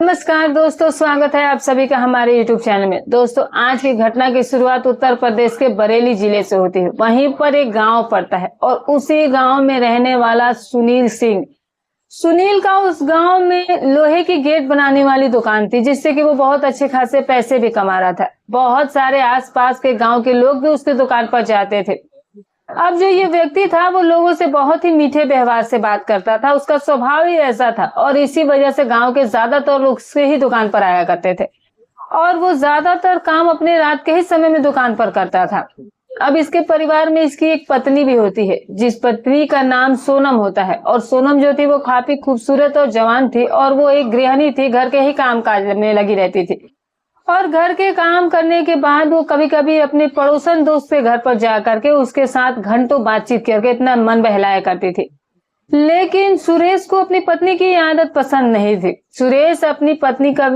नमस्कार दोस्तों, स्वागत है आप सभी का हमारे YouTube चैनल में। दोस्तों, आज की घटना की शुरुआत उत्तर प्रदेश के बरेली जिले से होती है। वहीं पर एक गांव पड़ता है और उसी गांव में रहने वाला सुनील का उस गांव में लोहे की गेट बनाने वाली दुकान थी, जिससे कि वो बहुत अच्छे खासे पैसे भी कमा रहा था। बहुत सारे आसपास के गांव के लोग भी उसकी दुकान पर जाते थे। अब जो ये व्यक्ति था वो लोगों से बहुत ही मीठे व्यवहार से बात करता था। उसका स्वभाव ही ऐसा था और इसी वजह से गांव के ज्यादातर लोग उसके ही दुकान पर आया करते थे और वो ज्यादातर काम अपने रात के ही समय में दुकान पर करता था। अब इसके परिवार में इसकी एक पत्नी भी होती है, जिस पत्नी का नाम सोनम होता है। और सोनम जो थी वो काफी खूबसूरत और जवान थी और वो एक गृहिणी थी, घर के ही काम काज में लगी रहती थी। और घर के काम करने के बाद वो कभी कभी अपने पड़ोसन दोस्त के घर पर जा करके उसके साथ घंटों बातचीत करके इतना मन बहलाया करती थी। लेकिन सुरेश को अपनी पत्नी की आदत पसंद नहीं थी। सुरेश अपनी पत्नी का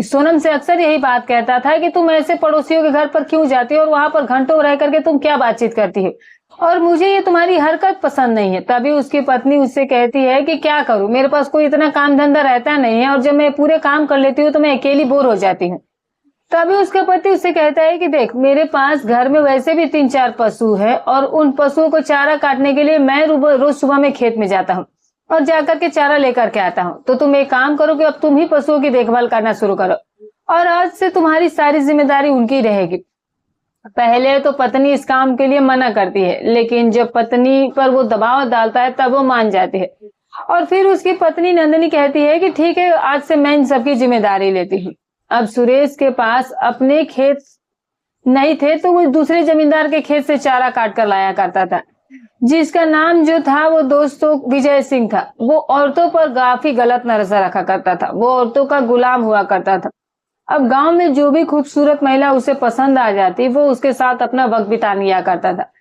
सोनम से अक्सर यही बात कहता था कि तुम ऐसे पड़ोसियों के घर पर क्यों जाती हो और वहां पर घंटों रह करके तुम क्या बातचीत करती हो, और मुझे ये तुम्हारी हरकत पसंद नहीं है। तभी उसकी पत्नी उससे कहती है कि क्या करूं, मेरे पास कोई इतना काम धंधा रहता नहीं है और जब मैं पूरे काम कर लेती हूँ तो मैं अकेली बोर हो जाती हूँ। तभी उसका पति उससे कहता है कि देख, मेरे पास घर में वैसे भी 3-4 पशु है और उन पशुओं को चारा काटने के लिए मैं रोज सुबह में खेत में जाता हूँ और जाकर के चारा लेकर के आता हूँ। तो तुम एक काम करो कि अब तुम ही पशुओं की देखभाल करना शुरू करो और आज से तुम्हारी सारी जिम्मेदारी उनकी रहेगी। पहले तो पत्नी इस काम के लिए मना करती है, लेकिन जब पत्नी पर वो दबाव डालता है तब वो मान जाती है। और फिर उसकी पत्नी नंदिनी कहती है कि ठीक है, आज से मैं इन सबकी जिम्मेदारी लेती हूँ। अब सुरेश के पास अपने खेत नहीं थे तो वो दूसरे जमींदार के खेत से चारा काट कर लाया करता था, जिसका नाम जो था वो दोस्तों विजय सिंह था। वो औरतों पर काफी गलत नजर रखा करता था, वो औरतों का गुलाम हुआ करता था। अब गांव में जो भी खूबसूरत महिला उसे पसंद आ जाती वो उसके साथ अपना वक्त बिता लिया करता था।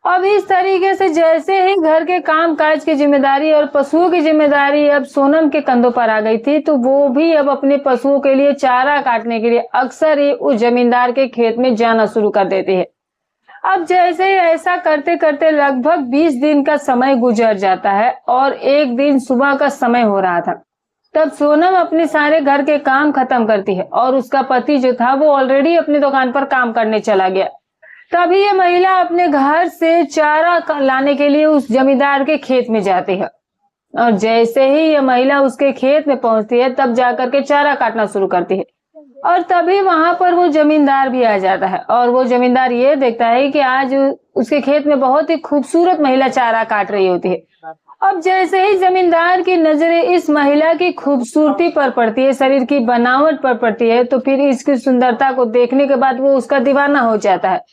अब इस तरीके से जैसे ही घर के काम काज की जिम्मेदारी और पशुओं की जिम्मेदारी अब सोनम के कंधों पर आ गई थी, तो वो भी अब अपने पशुओं के लिए चारा काटने के लिए अक्सर ही उस जमींदार के खेत में जाना शुरू कर देती है। अब जैसे ही ऐसा करते करते लगभग 20 दिन का समय गुजर जाता है और एक दिन सुबह का समय हो रहा था। तब सोनम अपने सारे घर के काम खत्म करती है और उसका पति जो था वो ऑलरेडी अपनी दुकान पर काम करने चला गया। तभी ये महिला अपने घर से चारा लाने के लिए उस जमींदार के खेत में जाती है और जैसे ही ये महिला उसके खेत में पहुंचती है तब जाकर के चारा काटना शुरू करती है। और तभी वहां पर वो जमींदार भी आ जाता है और वो जमींदार ये देखता है कि आज उसके खेत में बहुत ही खूबसूरत महिला चारा काट रही होती है। अब जैसे ही जमींदार की नजरें इस महिला की खूबसूरती पर पड़ती है, शरीर की बनावट पर पड़ती है, तो फिर इसकी सुंदरता को देखने के बाद वो उसका दीवाना हो जाता है।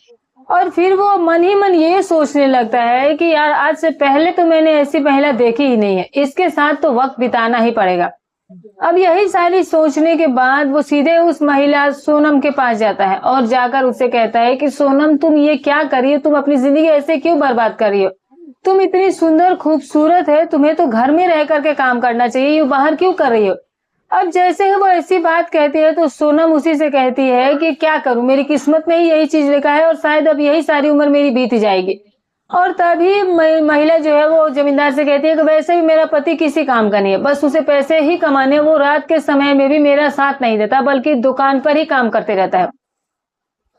और फिर वो मन ही मन ये सोचने लगता है कि यार, आज से पहले तो मैंने ऐसी महिला देखी ही नहीं है, इसके साथ तो वक्त बिताना ही पड़ेगा। अब यही सारी सोचने के बाद वो सीधे उस महिला सोनम के पास जाता है और जाकर उससे कहता है कि सोनम, तुम ये क्या कर रही हो, तुम अपनी जिंदगी ऐसे क्यों बर्बाद कर रही हो? तुम इतनी सुंदर खूबसूरत है, तुम्हें तो घर में रह करके काम करना चाहिए, ये बाहर क्यों कर रही हो? अब जैसे ही वो ऐसी बात कहती है तो सोनम उसी से कहती है कि क्या करूं, मेरी किस्मत में ही यही चीज लिखा है और शायद अब यही सारी उम्र मेरी बीत जाएगी। और तभी महिला जो है वो जमींदार से कहती है कि वैसे भी मेरा पति किसी काम का नहीं है, बस उसे पैसे ही कमाने, वो रात के समय में भी मेरा साथ नहीं देता बल्कि दुकान पर ही काम करते रहता है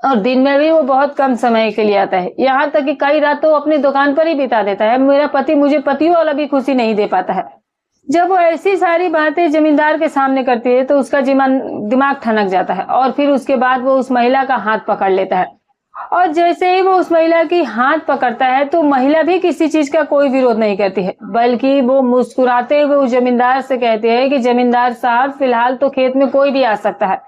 और दिन में भी वो बहुत कम समय के लिए आता है, यहाँ तक कि कई रात तो अपनी दुकान पर ही बिता देता है। मेरा पति मुझे पतियों वाला भी खुशी नहीं दे पाता है। जब वो ऐसी सारी बातें जमींदार के सामने करती है तो उसका दिमाग ठनक जाता है और फिर उसके बाद वो उस महिला का हाथ पकड़ लेता है। और जैसे ही वो उस महिला की हाथ पकड़ता है तो महिला भी किसी चीज का कोई विरोध नहीं करती है, बल्कि वो मुस्कुराते हुए उस जमींदार से कहते हैं कि जमींदार साहब, फिलहाल तो खेत में कोई भी आ सकता है,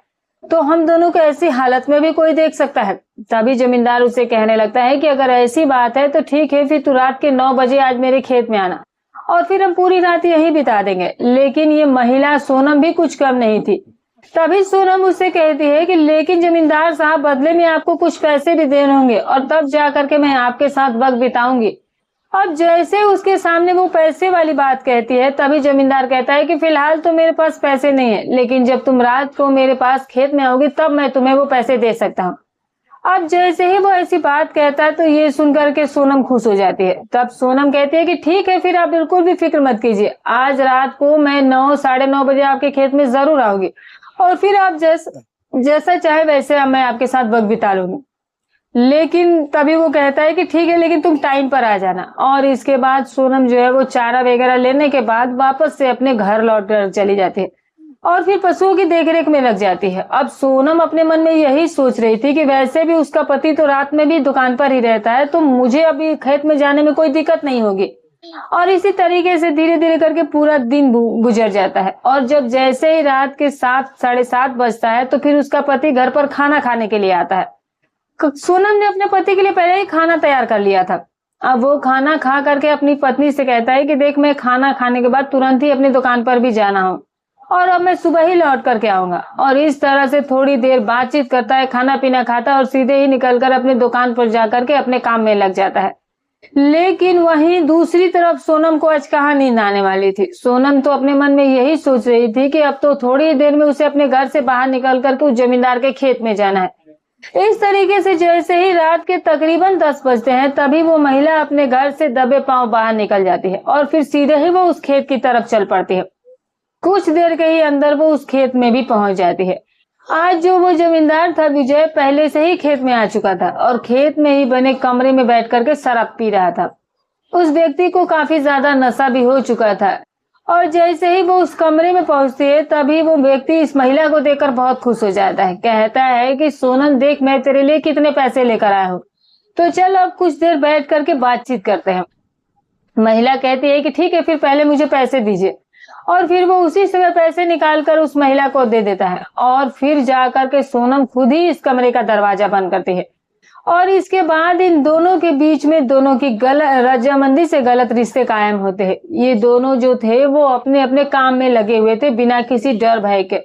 तो हम दोनों को ऐसी हालत में भी कोई देख सकता है। तभी जमींदार उसे कहने लगता है कि अगर ऐसी बात है तो ठीक है, फिर तू रात के 9 बजे आज मेरे खेत में आना और फिर हम पूरी रात यही बिता देंगे। लेकिन ये महिला सोनम भी कुछ कम नहीं थी। तभी सोनम उससे कहती है कि लेकिन जमींदार साहब, बदले में आपको कुछ पैसे भी देने होंगे और तब जा करके मैं आपके साथ वक्त बिताऊंगी। अब जैसे उसके सामने वो पैसे वाली बात कहती है तभी जमींदार कहता है कि फिलहाल तो मेरे पास पैसे नहीं है, लेकिन जब तुम रात को मेरे पास खेत में आओगी तब मैं तुम्हें वो पैसे दे सकता हूँ। अब जैसे ही वो ऐसी बात कहता है तो ये सुनकर के सोनम खुश हो जाती है। तब सोनम कहती है कि ठीक है, फिर आप बिल्कुल भी फिक्र मत कीजिए, आज रात को मैं 9 साढ़े 9 बजे आपके खेत में जरूर आऊंगी और फिर आप जैसा चाहे वैसे मैं आपके साथ वक्त बिता लूंगी। लेकिन तभी वो कहता है कि ठीक है, लेकिन तुम टाइम पर आ जाना। और इसके बाद सोनम जो है वो चारा वगैरह लेने के बाद वापस से अपने घर लौट कर चली जाती है और फिर पशुओं की देखरेख में लग जाती है। अब सोनम अपने मन में यही सोच रही थी कि वैसे भी उसका पति तो रात में भी दुकान पर ही रहता है, तो मुझे अभी खेत में जाने में कोई दिक्कत नहीं होगी। और इसी तरीके से धीरे धीरे करके पूरा दिन गुजर जाता है और जब जैसे ही रात के 7 साढ़े 7 बजता है तो फिर उसका पति घर पर खाना खाने के लिए आता है। सोनम ने अपने पति के लिए पहले ही खाना तैयार कर लिया था। अब वो खाना खा करके अपनी पत्नी से कहता है कि देख, मैं खाना खाने के बाद तुरंत ही अपनी दुकान पर भी जाना हो और अब मैं सुबह ही लौट करके आऊंगा। और इस तरह से थोड़ी देर बातचीत करता है, खाना पीना खाता है और सीधे ही निकलकर अपनी दुकान पर जाकर के अपने काम में लग जाता है। लेकिन वहीं दूसरी तरफ सोनम को आज कहाँ नींद आने वाली थी। सोनम तो अपने मन में यही सोच रही थी कि अब तो थोड़ी ही देर में उसे अपने घर से बाहर निकल करके उस जमींदार के खेत में जाना है। इस तरीके से जैसे ही रात के तकरीबन 10 बजते हैं तभी वो महिला अपने घर से दबे पांव बाहर निकल जाती है और फिर सीधे ही वो उस खेत की तरफ चल पड़ती है। कुछ देर के ही अंदर वो उस खेत में भी पहुंच जाती है। आज जो वो जमींदार था विजय पहले से ही खेत में आ चुका था और खेत में ही बने कमरे में बैठ करके शराब पी रहा था। उस व्यक्ति को काफी ज्यादा नशा भी हो चुका था और जैसे ही वो उस कमरे में पहुंचती है तभी वो व्यक्ति इस महिला को देखकर बहुत खुश हो जाता है। कहता है कि सोनम देख, मैं तेरे लिए कितने पैसे लेकर आया हूँ, तो चल अब कुछ देर बैठ करके बातचीत करते हैं। महिला कहती है कि ठीक है, फिर पहले मुझे पैसे दीजिए। और फिर वो उसी समय पैसे निकाल कर उस महिला को दे देता है और फिर जाकर के सोनम खुद ही इस कमरे का दरवाजा बंद करती है। और इसके बाद इन दोनों के बीच में दोनों की रजामंदी से गलत रिश्ते कायम होते हैं। ये दोनों जो थे वो अपने अपने काम में लगे हुए थे बिना किसी डर भय के।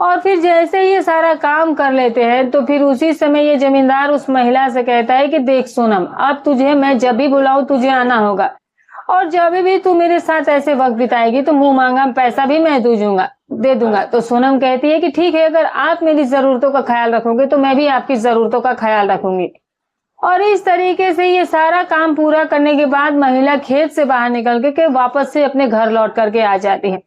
और फिर जैसे ये सारा काम कर लेते हैं तो फिर उसी समय ये जमींदार उस महिला से कहता है कि देख सोनम, अब तुझे मैं जब भी बुलाऊं तुझे आना होगा और जब भी तू मेरे साथ ऐसे वक्त बिताएगी तो मुंह मांगा पैसा भी मैं दे दूंगा। तो सोनम कहती है कि ठीक है, अगर आप मेरी जरूरतों का ख्याल रखोगे तो मैं भी आपकी जरूरतों का ख्याल रखूंगी। और इस तरीके से ये सारा काम पूरा करने के बाद महिला खेत से बाहर निकल के वापस से अपने घर लौट करके आ जाती है।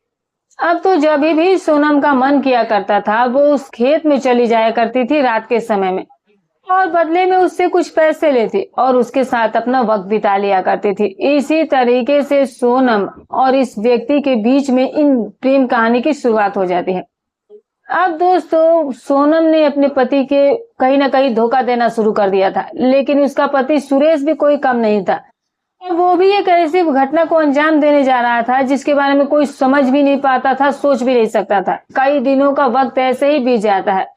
अब तो जब भी सोनम का मन किया करता था वो उस खेत में चली जाया करती थी रात के समय में और बदले में उससे कुछ पैसे लेती और उसके साथ अपना वक्त बिता लिया करती थी। इसी तरीके से सोनम और इस व्यक्ति के बीच में इन प्रेम कहानी की शुरुआत हो जाती है। अब दोस्तों, सोनम ने अपने पति के कहीं ना कहीं धोखा देना शुरू कर दिया था, लेकिन उसका पति सुरेश भी कोई कम नहीं था। वो भी एक ऐसी घटना को अंजाम देने जा रहा था जिसके बारे में कोई समझ भी नहीं पाता था, सोच भी नहीं सकता था। कई दिनों का वक्त ऐसे ही बीत जाता है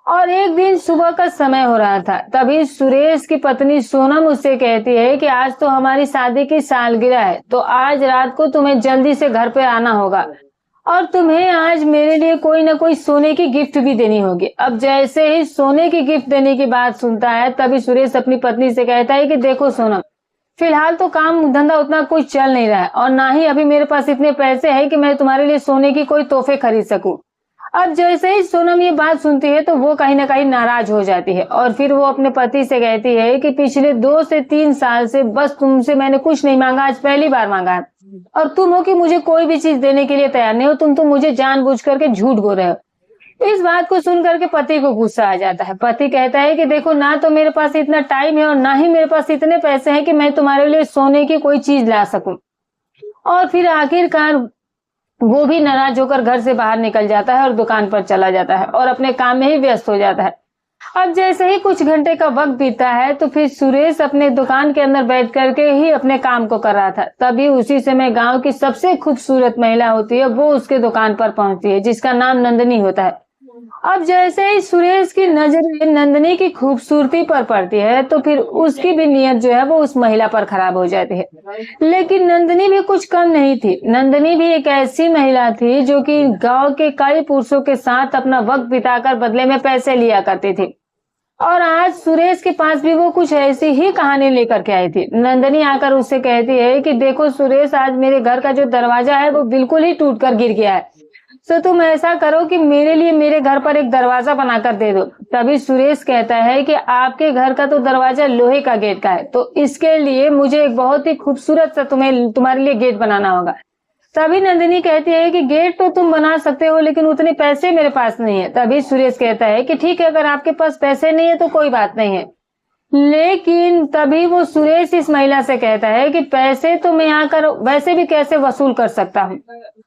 और एक दिन सुबह का समय हो रहा था। तभी सुरेश की पत्नी सोनम उससे कहती है कि आज तो हमारी शादी की सालगिरह है, तो आज रात को तुम्हें जल्दी से घर पे आना होगा और तुम्हें आज मेरे लिए कोई ना कोई सोने की गिफ्ट भी देनी होगी। अब जैसे ही सोने की गिफ्ट देने की बात सुनता है तभी सुरेश अपनी पत्नी से कहता है कि देखो सोनम, फिलहाल तो काम धंधा उतना कुछ चल नहीं रहा है और ना ही अभी मेरे पास इतने पैसे हैं कि मैं तुम्हारे लिए सोने की कोई तोहफे खरीद सकूं। अब जैसे ही सोनम ये बात सुनती है तो वो कहीं ना कहीं नाराज हो जाती है और फिर वो अपने पति से कहती है कि पिछले 2 से 3 साल से बस तुमसे मैंने कुछ नहीं मांगा, आज पहली बार मांगा है और तुम हो कि मुझे कोई भी चीज देने के लिए तैयार नहीं हो, तुम तो मुझे जानबूझ करके झूठ बोल रहे हो। इस बात को सुन करके पति को गुस्सा आ जाता है। पति कहता है कि देखो, ना तो मेरे पास इतना टाइम है और ना ही मेरे पास इतने पैसे हैं कि मैं तुम्हारे लिए सोने की कोई चीज ला सकूं। और फिर आखिरकार वो भी नाराज होकर घर से बाहर निकल जाता है और दुकान पर चला जाता है और अपने काम में ही व्यस्त हो जाता है। अब जैसे ही कुछ घंटे का वक्त बीता है तो फिर सुरेश अपने दुकान के अंदर बैठ करके ही अपने काम को कर रहा था। तभी उसी समय गांव की सबसे खूबसूरत महिला होती है, वो उसके दुकान पर पहुंचती है, जिसका नाम नंदनी होता है। अब जैसे ही सुरेश की नजर नंदनी की खूबसूरती पर पड़ती है तो फिर उसकी भी नीयत जो है वो उस महिला पर खराब हो जाती है। लेकिन नंदनी भी कुछ कम नहीं थी। नंदनी भी एक ऐसी महिला थी जो कि गांव के कई पुरुषों के साथ अपना वक्त बिताकर बदले में पैसे लिया करती थी और आज सुरेश के पास भी वो कुछ ऐसी ही कहानी लेकर के आई थी। नंदनी आकर उससे कहती है कि देखो सुरेश, आज मेरे घर का जो दरवाजा है वो बिल्कुल ही टूट कर गिर गया है। तो तुम ऐसा करो कि मेरे लिए मेरे घर पर एक दरवाजा बनाकर दे दो। तभी सुरेश कहता है कि आपके घर का तो दरवाजा लोहे का गेट का है, तो इसके लिए मुझे एक बहुत ही खूबसूरत सा तुम्हारे लिए गेट बनाना होगा। तभी नंदिनी कहती है कि गेट तो तुम बना सकते हो, लेकिन उतने पैसे मेरे पास नहीं है। तभी सुरेश कहता है कि ठीक है, अगर आपके पास पैसे नहीं है तो कोई बात नहीं है। लेकिन तभी वो सुरेश इस महिला से कहता है कि पैसे तो मैं आकर वैसे भी कैसे वसूल कर सकता हूँ।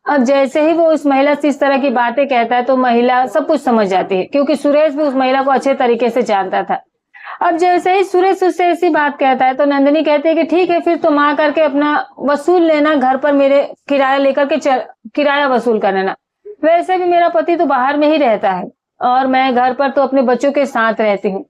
अब जैसे ही वो उस महिला से इस तरह की बातें कहता है तो महिला सब कुछ समझ जाती है, क्योंकि सुरेश भी उस महिला को अच्छे तरीके से जानता था। अब जैसे ही सुरेश उससे ऐसी बात कहता है तो नंदिनी कहती है कि ठीक है, फिर तुम आ करके अपना वसूल लेना, घर पर मेरे किराया लेकर के किराया वसूल कर लेना। वैसे भी मेरा पति तो बाहर में ही रहता है और मैं घर पर तो अपने बच्चों के साथ रहती हूँ,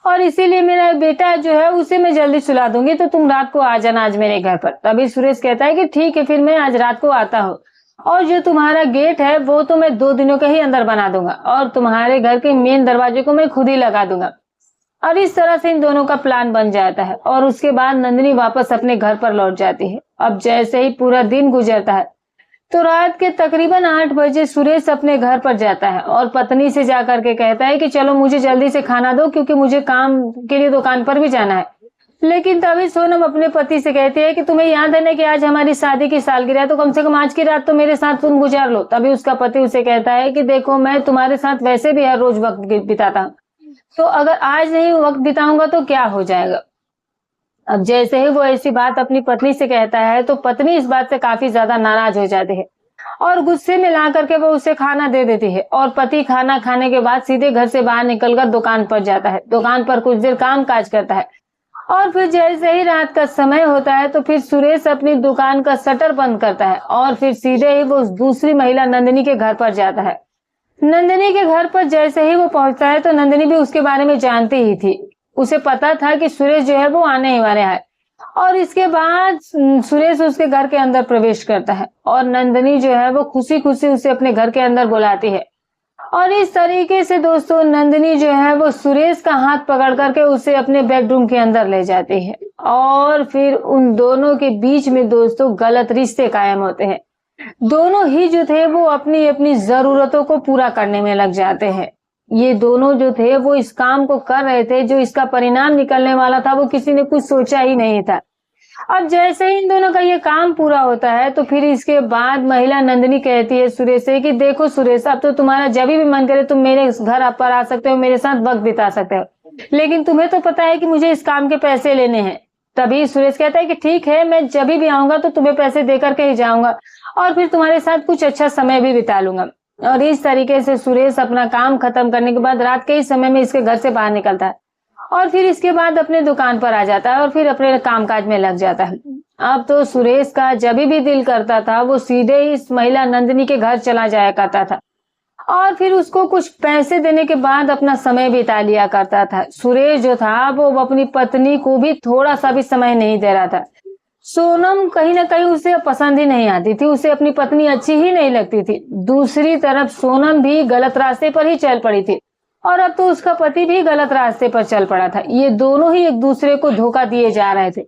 और इसीलिए मेरा बेटा जो है उसे मैं जल्दी सुला दूंगी, तो तुम रात को आ जाना आज मेरे घर पर। तभी सुरेश कहता है कि ठीक है, फिर मैं आज रात को आता हूँ, और जो तुम्हारा गेट है वो तो मैं 2 दिनों के ही अंदर बना दूंगा, और तुम्हारे घर के मेन दरवाजे को मैं खुद ही लगा दूंगा। और इस तरह से इन दोनों का प्लान बन जाता है, और उसके बाद नंदिनी वापस अपने घर पर लौट जाती है। अब जैसे ही पूरा दिन गुजरता है तो रात के तकरीबन 8 बजे सुरेश अपने घर पर जाता है और पत्नी से जाकर के कहता है कि चलो मुझे जल्दी से खाना दो, क्योंकि मुझे काम के लिए दुकान पर भी जाना है। लेकिन तभी सोनम अपने पति से कहती है कि तुम्हें याद है ना कि आज हमारी शादी की सालगिरह है, तो कम से कम आज की रात तो मेरे साथ तुम गुजार लो। तभी उसका पति उसे कहता है कि देखो, मैं तुम्हारे साथ वैसे भी हर रोज वक्त बिताता हूँ, तो अगर आज नहीं वक्त बिताऊंगा तो क्या हो जाएगा। अब जैसे ही वो ऐसी बात अपनी पत्नी से कहता है तो पत्नी इस बात से काफी ज्यादा नाराज हो जाती है और गुस्से में ला करके वो उसे खाना दे देती है, और पति खाना खाने के बाद सीधे घर से बाहर निकलकर दुकान पर जाता है। दुकान पर कुछ देर काम काज करता है, और फिर जैसे ही रात का समय होता है तो फिर सुरेश अपनी दुकान का शटर बंद करता है और फिर सीधे ही वो दूसरी महिला नंदिनी के घर पर जाता है। नंदिनी के घर पर जैसे ही वो पहुंचता है तो नंदिनी भी उसके बारे में जानती ही थी, उसे पता था कि सुरेश जो है वो आने ही वाले हैं। और इसके बाद सुरेश उसके घर के अंदर प्रवेश करता है और नंदिनी जो है वो खुशी खुशी उसे अपने घर के अंदर बुलाती है, और इस तरीके से दोस्तों नंदिनी जो है वो सुरेश का हाथ पकड़ करके उसे अपने बेडरूम के अंदर ले जाती है, और फिर उन दोनों के बीच में दोस्तों गलत रिश्ते कायम होते हैं। दोनों ही जो थे वो अपनी अपनी जरूरतों को पूरा करने में लग जाते हैं। ये दोनों जो थे वो इस काम को कर रहे थे, जो इसका परिणाम निकलने वाला था वो किसी ने कुछ सोचा ही नहीं था। अब जैसे ही इन दोनों का ये काम पूरा होता है तो फिर इसके बाद महिला नंदिनी कहती है सुरेश से कि देखो सुरेश, अब तो तुम्हारा जब भी मन करे तुम मेरे घर पर आ सकते हो, मेरे साथ वक्त बिता सकते हो, लेकिन तुम्हें तो पता है कि मुझे इस काम के पैसे लेने हैं। तभी सुरेश कहता है कि ठीक है, मैं जब भी आऊंगा तो तुम्हें पैसे देकर के ही जाऊंगा, और फिर तुम्हारे साथ कुछ अच्छा समय भी बिता लूंगा। और इस तरीके से सुरेश अपना काम खत्म करने के बाद रात के ही समय में इसके घर से बाहर निकलता है, और फिर इसके बाद अपने दुकान पर आ जाता है और फिर अपने कामकाज में लग जाता है। अब तो सुरेश का जब भी दिल करता था वो सीधे ही इस महिला नंदिनी के घर चला जाया करता था, और फिर उसको कुछ पैसे देने के बाद अपना समय बिता लिया करता था। सुरेश जो था वो अपनी पत्नी को भी थोड़ा सा भी समय नहीं दे रहा था। सोनम कहीं ना कहीं उसे पसंद ही नहीं आती थी, उसे अपनी पत्नी अच्छी ही नहीं लगती थी। दूसरी तरफ सोनम भी गलत रास्ते पर ही चल पड़ी थी, और अब तो उसका पति भी गलत रास्ते पर चल पड़ा था। ये दोनों ही एक दूसरे को धोखा दिए जा रहे थे।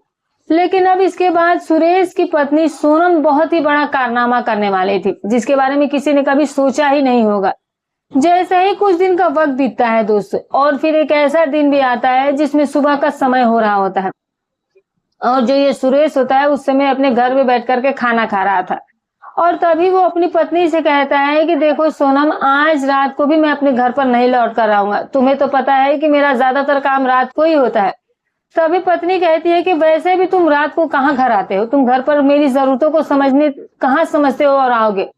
लेकिन अब इसके बाद सुरेश की पत्नी सोनम बहुत ही बड़ा कारनामा करने वाली थी, जिसके बारे में किसी ने कभी सोचा ही नहीं होगा। जैसे ही कुछ दिन का वक्त बीतता है दोस्तों, और फिर एक ऐसा दिन भी आता है जिसमें सुबह का समय हो रहा होता है, और जो ये सुरेश होता है उस समय अपने घर में बैठ करके खाना खा रहा था, और तभी वो अपनी पत्नी से कहता है कि देखो सोनम, आज रात को भी मैं अपने घर पर नहीं लौट कर आऊंगा, तुम्हें तो पता है कि मेरा ज्यादातर काम रात को ही होता है। तभी पत्नी कहती है कि वैसे भी तुम रात को कहाँ घर आते हो, तुम घर पर मेरी जरूरतों को कहाँ समझते हो और आओगे।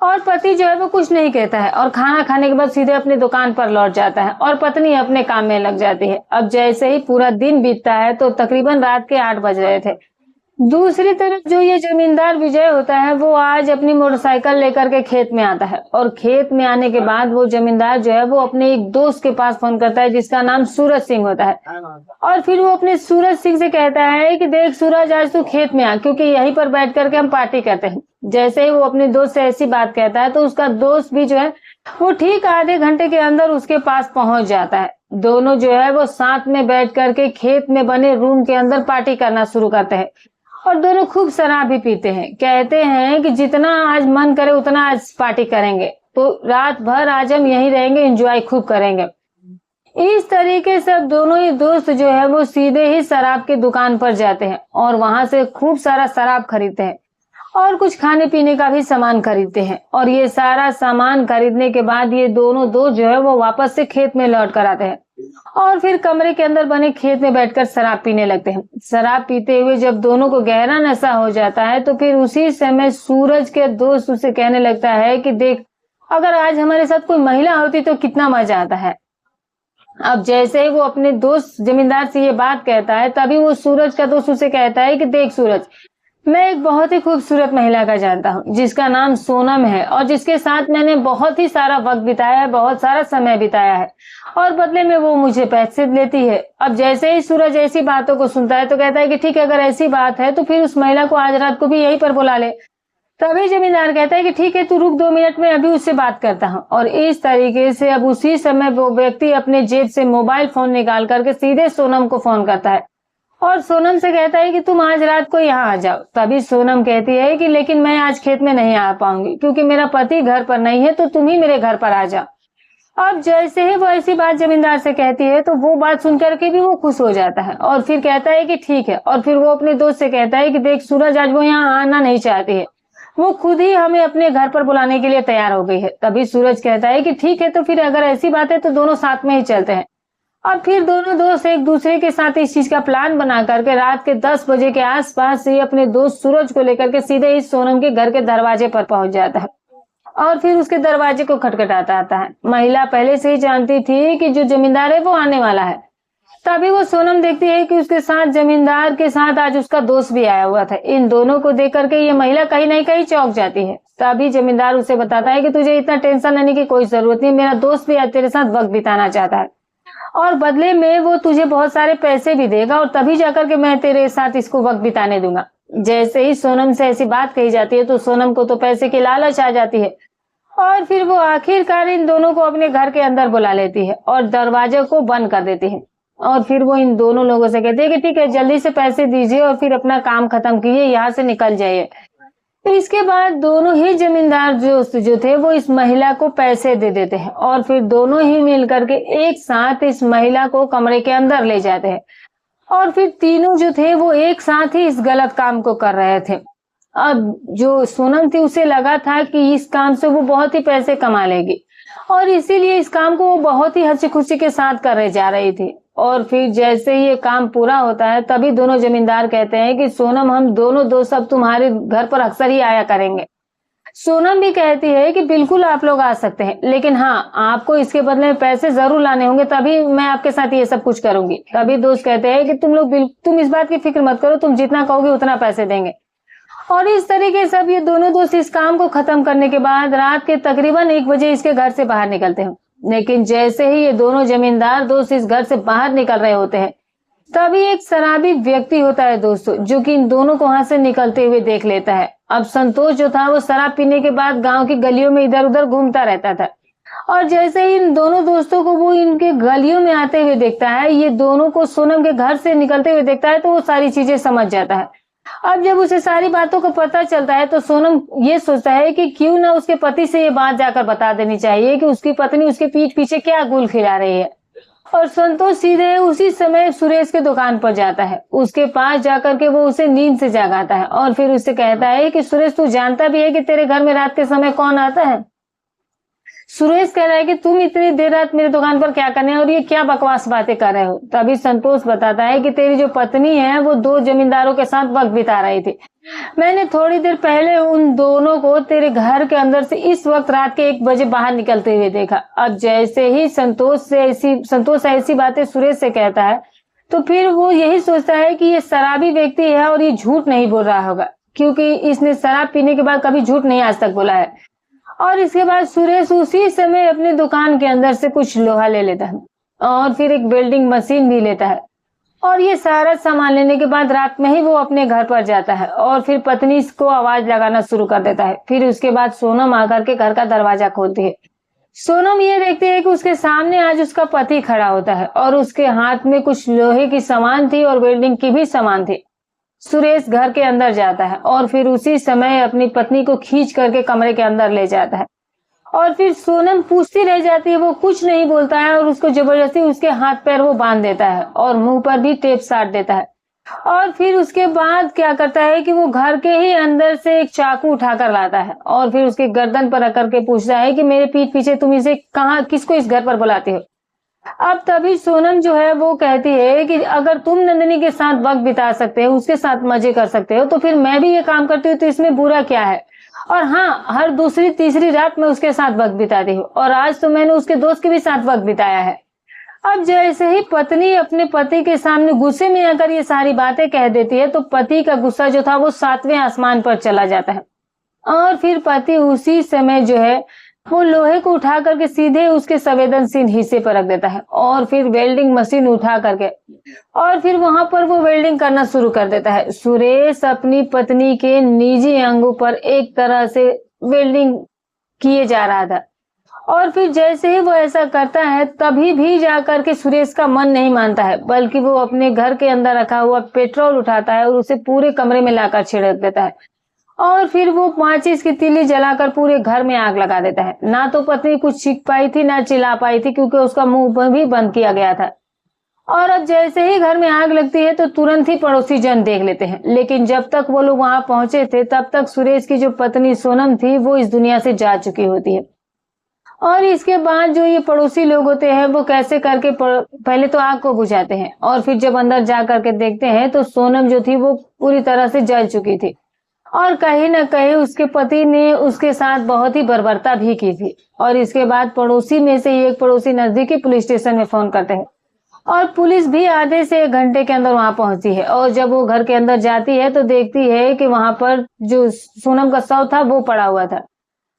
और पति जो है वो कुछ नहीं कहता है और खाना खाने के बाद सीधे अपनी दुकान पर लौट जाता है, और पत्नी अपने काम में लग जाती है। अब जैसे ही पूरा दिन बीतता है तो तकरीबन रात के 8 बज रहे थे। दूसरी तरफ जो ये जमींदार विजय होता है वो आज अपनी मोटरसाइकिल लेकर के खेत में आता है, और खेत में आने के बाद वो जमींदार जो है वो अपने एक दोस्त के पास फोन करता है जिसका नाम सूरज सिंह होता है, और फिर वो अपने सूरज सिंह से कहता है कि देख सूरज, आज तू खेत में आ, क्योंकि यहीं पर बैठ करके हम पार्टी करते हैं। जैसे ही वो अपने दोस्त से ऐसी बात कहता है तो उसका दोस्त भी जो है वो ठीक आधे घंटे के अंदर उसके पास पहुंच जाता है। दोनों जो है वो साथ में बैठ करके खेत में बने रूम के अंदर पार्टी करना शुरू करते हैं, और दोनों खूब शराब भी पीते हैं। कहते हैं कि जितना आज मन करे उतना आज पार्टी करेंगे, तो रात भर आज हम यहीं रहेंगे, एंजॉय खूब करेंगे। इस तरीके से अब दोनों ही दोस्त जो है वो सीधे ही शराब की दुकान पर जाते हैं और वहां से खूब सारा शराब खरीदते हैं और कुछ खाने पीने का भी सामान खरीदते हैं। और ये सारा सामान खरीदने के बाद ये दोनों दोस्त जो है वो वापस से खेत में लौट कर आते हैं और फिर कमरे के अंदर बने खेत में बैठकर शराब पीने लगते हैं। शराब पीते हुए जब दोनों को गहरा नशा हो जाता है तो फिर उसी समय सूरज के दोस्त उसे कहने लगता है कि देख, अगर आज हमारे साथ कोई महिला होती तो कितना मजा आता है। अब जैसे ही वो अपने दोस्त जमींदार से ये बात कहता है तभी वो सूरज का दोस्त उसे कहता है कि देख सूरज, मैं एक बहुत ही खूबसूरत महिला का जानता हूँ जिसका नाम सोनम है और जिसके साथ मैंने बहुत ही सारा वक्त बिताया है, बहुत सारा समय बिताया है और बदले में वो मुझे पैसे देती है। अब जैसे ही सूरज ऐसी बातों को सुनता है तो कहता है कि ठीक है, अगर ऐसी बात है तो फिर उस महिला को आज रात को भी यहीं पर बुला ले। तभी जमींदार कहता है कि ठीक है, तू रुक 2 मिनट में अभी उससे बात करता हूँ। और इस तरीके से अब उसी समय वो व्यक्ति अपने जेब से मोबाइल फोन निकाल करके सीधे सोनम को फोन करता है और सोनम से कहता है कि तुम आज रात को यहाँ आ जाओ। तभी सोनम कहती है कि लेकिन मैं आज खेत में नहीं आ पाऊंगी क्योंकि मेरा पति घर पर नहीं है, तो तुम ही मेरे घर पर आ जाओ। अब जैसे ही वो ऐसी बात जमींदार से कहती है तो वो बात सुनकर के भी वो खुश हो जाता है और फिर कहता है कि ठीक है। और फिर वो अपने दोस्त से कहता है कि देख सूरज, आज वो यहाँ आना नहीं चाहती है, वो खुद ही हमें अपने घर पर बुलाने के लिए तैयार हो गई है। तभी सूरज कहता है कि ठीक है, तो फिर अगर ऐसी बात है तो दोनों साथ में ही चलते हैं। और फिर दोनों दोस्त एक दूसरे के साथ इस चीज का प्लान बना करके रात के 10 बजे के आसपास ही अपने दोस्त सूरज को लेकर के सीधे ही सोनम के घर के दरवाजे पर पहुंच जाता है और फिर उसके दरवाजे को खटखटाता आता है। महिला पहले से ही जानती थी कि जो जमींदार है वो आने वाला है। तभी वो सोनम देखती है कि उसके साथ जमींदार के साथ आज उसका दोस्त भी आया हुआ था। इन दोनों को देख करके ये महिला कहीं नहीं कहीं चौंक जाती है। तभी जमींदार उसे बताता है कि तुझे इतना टेंशन लेने की कोई जरूरत नहीं, मेरा दोस्त भी आज तेरे साथ वक्त बिताना चाहता है और बदले में वो तुझे बहुत सारे पैसे भी देगा और तभी जाकर के मैं तेरे साथ इसको वक्त बिताने दूंगा। जैसे ही सोनम से ऐसी बात कही जाती है तो सोनम को तो पैसे की लालच आ जाती है और फिर वो आखिरकार इन दोनों को अपने घर के अंदर बुला लेती है और दरवाजे को बंद कर देती है। और फिर वो इन दोनों लोगों से कहती है कि ठीक है, जल्दी से पैसे दीजिए और फिर अपना काम खत्म कीजिए, यहाँ से निकल जाइए। इसके बाद दोनों ही जमींदार जो थे वो इस महिला को पैसे दे देते हैं और फिर दोनों ही मिल करके एक साथ इस महिला को कमरे के अंदर ले जाते हैं और फिर तीनों जो थे वो एक साथ ही इस गलत काम को कर रहे थे। अब जो सोनम थी उसे लगा था कि इस काम से वो बहुत ही पैसे कमा लेगी और इसीलिए इस काम को वो बहुत ही हंसी खुशी के साथ करने जा रही थी। और फिर जैसे ही ये काम पूरा होता है तभी दोनों जमींदार कहते हैं कि सोनम, हम दोनों दोस्त अब तुम्हारे घर पर अक्सर ही आया करेंगे। सोनम भी कहती है कि बिल्कुल आप लोग आ सकते हैं, लेकिन हाँ, आपको इसके बदले में पैसे जरूर लाने होंगे, तभी मैं आपके साथ ये सब कुछ करूंगी। तभी दोस्त कहते हैं कि तुम इस बात की फिक्र मत करो, तुम जितना कहोगे उतना पैसे देंगे। और इस तरीके से अब ये दोनों दोस्त इस काम को खत्म करने के बाद रात के तकरीबन 1 बजे इसके घर से बाहर निकलते हैं। लेकिन जैसे ही ये दोनों जमींदार दोस्त इस घर से बाहर निकल रहे होते हैं तभी एक शराबी व्यक्ति होता है दोस्तों, जो कि इन दोनों को वहां से निकलते हुए देख लेता है। अब संतोष जो था वो शराब पीने के बाद गांव की गलियों में इधर उधर घूमता रहता था और जैसे ही इन दोनों दोस्तों को वो इनके गलियों में आते हुए देखता है, ये दोनों को सोनम के घर से निकलते हुए देखता है, तो वो सारी चीजें समझ जाता है। अब जब उसे सारी बातों का पता चलता है तो सोनम ये सोचता है कि क्यों ना उसके पति से ये बात जाकर बता देनी चाहिए कि उसकी पत्नी उसके पीठ पीछे क्या गुल खिला रही है। और संतोष सीधे उसी समय सुरेश के दुकान पर जाता है। उसके पास जाकर के वो उसे नींद से जगाता है और फिर उससे कहता है कि सुरेश, तू जानता भी है कि तेरे घर में रात के समय कौन आता है? सुरेश कह रहा है कि तुम इतनी देर रात मेरी दुकान पर क्या करने और ये क्या बकवास बातें कर रहे हो। तभी संतोष बताता है कि तेरी जो पत्नी है वो 2 जमींदारों के साथ वक्त बिता रही थी। मैंने थोड़ी देर पहले उन दोनों को तेरे घर के अंदर से इस वक्त रात के 1 बजे बाहर निकलते हुए देखा। अब जैसे ही संतोष ऐसी बातें सुरेश से कहता है तो फिर वो यही सोचता है कि ये शराबी व्यक्ति है और ये झूठ नहीं बोल रहा होगा, क्योंकि इसने शराब पीने के बाद कभी झूठ नहीं आज तक बोला है। और इसके बाद सुरेश उसी समय अपनी दुकान के अंदर से कुछ लोहा ले लेता है और फिर एक वेल्डिंग मशीन भी लेता है और ये सारा सामान लेने के बाद रात में ही वो अपने घर पर जाता है और फिर पत्नी को आवाज लगाना शुरू कर देता है। फिर उसके बाद सोनम आकर के घर का दरवाजा खोलती है। सोनम ये देखती है कि उसके सामने आज उसका पति खड़ा होता है और उसके हाथ में कुछ लोहे की सामान थी और वेल्डिंग की भी सामान थी। सुरेश घर के अंदर जाता है और फिर उसी समय अपनी पत्नी को खींच करके कमरे के अंदर ले जाता है और फिर सोनम पूछती रह जाती है, वो कुछ नहीं बोलता है और उसको जबरदस्ती उसके हाथ पैर वो बांध देता है और मुंह पर भी टेप साट देता है। और फिर उसके बाद क्या करता है कि वो घर के ही अंदर से एक चाकू उठाकर लाता है और फिर उसके गर्दन पर रख करके पूछता है कि मेरे पीठ पीछे तुम इसे कहाँ, किसको इस घर पर बुलाते हो। अब तभी सोनम जो है वो कहती है कि अगर तुम नंदिनी के साथ वक्त बिता सकते हो, उसके साथ मजे कर सकते हो, तो फिर मैं भी ये काम करती हूँ, तो इसमें बुरा क्या है। और हाँ, हर दूसरी तीसरी रात में उसके साथ वक्त बिताती हूँ और आज तो मैंने उसके दोस्त के भी साथ वक्त बिताया है। अब जैसे ही पत्नी अपने पति के सामने गुस्से में आकर ये सारी बातें कह देती है, तो पति का गुस्सा जो था वो 7वें आसमान पर चला जाता है और फिर पति उसी समय जो है वो लोहे को उठा करके सीधे उसके संवेदनशील हिस्से पर रख देता है और फिर वेल्डिंग मशीन उठा करके और फिर वहां पर वो वेल्डिंग करना शुरू कर देता है। सुरेश अपनी पत्नी के निजी अंगों पर एक तरह से वेल्डिंग किए जा रहा था और फिर जैसे ही वो ऐसा करता है तभी भी जाकर के सुरेश का मन नहीं मानता है, बल्कि वो अपने घर के अंदर रखा हुआ पेट्रोल उठाता है और उसे पूरे कमरे में लाकर छिड़क देता है और फिर वो माचिस की तीली जलाकर पूरे घर में आग लगा देता है। ना तो पत्नी कुछ चीख पाई थी ना चिल्ला पाई थी, क्योंकि उसका मुंह भी बंद किया गया था। और अब जैसे ही घर में आग लगती है तो तुरंत ही पड़ोसी जन देख लेते हैं, लेकिन जब तक वो लोग वहां पहुंचे थे तब तक सुरेश की जो पत्नी सोनम थी वो इस दुनिया से जा चुकी होती है। और इसके बाद जो ये पड़ोसी लोग होते हैं वो कैसे करके पहले तो आग को बुझाते हैं और फिर जब अंदर जा करके देखते हैं तो सोनम जो थी वो पूरी तरह से जल चुकी थी और कहीं ना कहीं उसके पति ने उसके साथ बहुत ही बर्बरता भी की थी। और इसके बाद पड़ोसी में से एक पड़ोसी नजदीकी पुलिस स्टेशन में फोन करते हैं और पुलिस भी आधे से 1 घंटे के अंदर वहां पहुंचती है और जब वो घर के अंदर जाती है तो देखती है कि वहां पर जो सोनम का शव था वो पड़ा हुआ था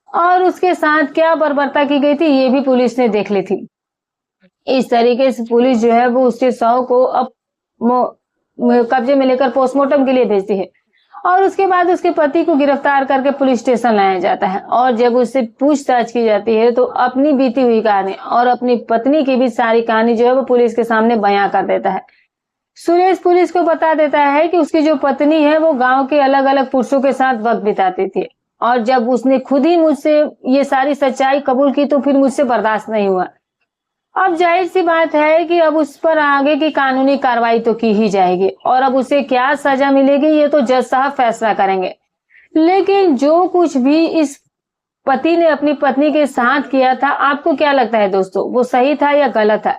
और उसके साथ क्या बर्बरता की गई थी ये भी पुलिस ने देख ली थी। इस तरीके से पुलिस जो है वो उसके शव को अब कब्जे में लेकर पोस्टमार्टम के लिए भेजती है और उसके बाद उसके पति को गिरफ्तार करके पुलिस स्टेशन लाया जाता है और जब उससे पूछताछ की जाती है तो अपनी बीती हुई कहानी और अपनी पत्नी की भी सारी कहानी जो है वो पुलिस के सामने बयां कर देता है। सुरेश पुलिस को बता देता है कि उसकी जो पत्नी है वो गांव के अलग अलग पुरुषों के साथ वक्त बिताती थी और जब उसने खुद ही मुझसे ये सारी सच्चाई कबूल की तो फिर मुझसे बर्दाश्त नहीं हुआ। अब जाहिर सी बात है कि अब उस पर आगे की कानूनी कार्रवाई तो की ही जाएगी और अब उसे क्या सजा मिलेगी ये तो जज साहब फैसला करेंगे। लेकिन जो कुछ भी इस पति ने अपनी पत्नी के साथ किया था, आपको क्या लगता है दोस्तों, वो सही था या गलत था?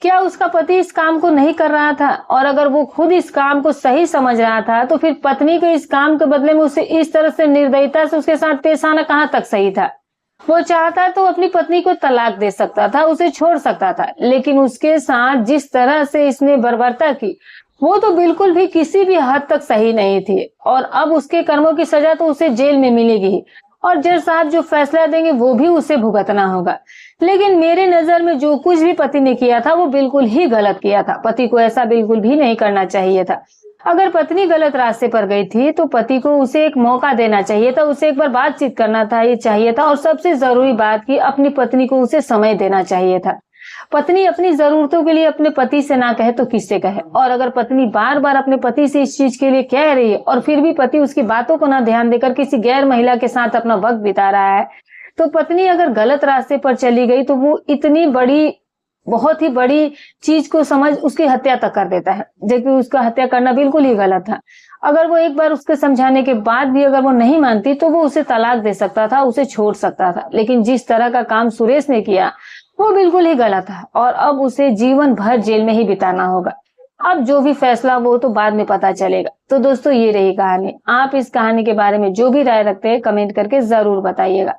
क्या उसका पति इस काम को नहीं कर रहा था? और अगर वो खुद इस काम को सही समझ रहा था तो फिर पत्नी के इस काम के बदले में उसे इस तरह से निर्दयता से उसके साथ पेश आना कहां तक सही था? वो चाहता तो अपनी पत्नी को तलाक दे सकता था, उसे छोड़ सकता था, लेकिन उसके साथ जिस तरह से इसने बर्बरता की वो तो बिल्कुल भी किसी भी हद तक सही नहीं थी और अब उसके कर्मों की सजा तो उसे जेल में मिलेगी और जज साहब जो फैसला देंगे वो भी उसे भुगतना होगा। लेकिन मेरे नजर में जो कुछ भी पति ने किया था वो बिल्कुल ही गलत किया था। पति को ऐसा बिल्कुल भी नहीं करना चाहिए था। अगर पत्नी गलत रास्ते पर गई थी तो पति को उसे एक मौका देना चाहिए था, उसे एक बार बातचीत करना था, ये चाहिए था और सबसे जरूरी बात की अपनी पत्नी को उसे समय देना चाहिए था। पत्नी अपनी जरूरतों के लिए अपने पति से ना कहे तो किससे कहे? और अगर पत्नी बार बार अपने पति से इस चीज के लिए कह रही है और फिर भी पति उसकी बातों को ना ध्यान देकर किसी गैर महिला के साथ अपना वक्त बिता रहा है तो पत्नी अगर गलत रास्ते पर चली गई तो वो इतनी बड़ी, बहुत ही बड़ी चीज को समझ उसकी हत्या तक कर देता है, जबकि उसका हत्या करना बिल्कुल ही गलत था। अगर वो एक बार उसके समझाने के बाद भी अगर वो नहीं मानती तो वो उसे तलाक दे सकता था, उसे छोड़ सकता था, लेकिन जिस तरह का काम सुरेश ने किया वो बिल्कुल ही गलत था और अब उसे जीवन भर जेल में ही बिताना होगा। अब जो भी फैसला वो तो बाद में पता चलेगा। तो दोस्तों ये रही कहानी। आप इस कहानी के बारे में जो भी राय रखते हैं कमेंट करके जरूर बताइएगा।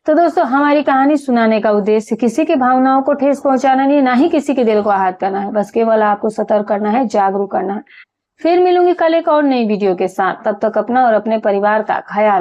तो दोस्तों हमारी कहानी सुनाने का उद्देश्य किसी की भावनाओं को ठेस पहुंचाना नहीं, ना ही किसी के दिल को आहत करना है, बस केवल आपको सतर्क करना है, जागरूक करना है। फिर मिलूंगी कल एक और नई वीडियो के साथ। तब तक अपना और अपने परिवार का ख्याल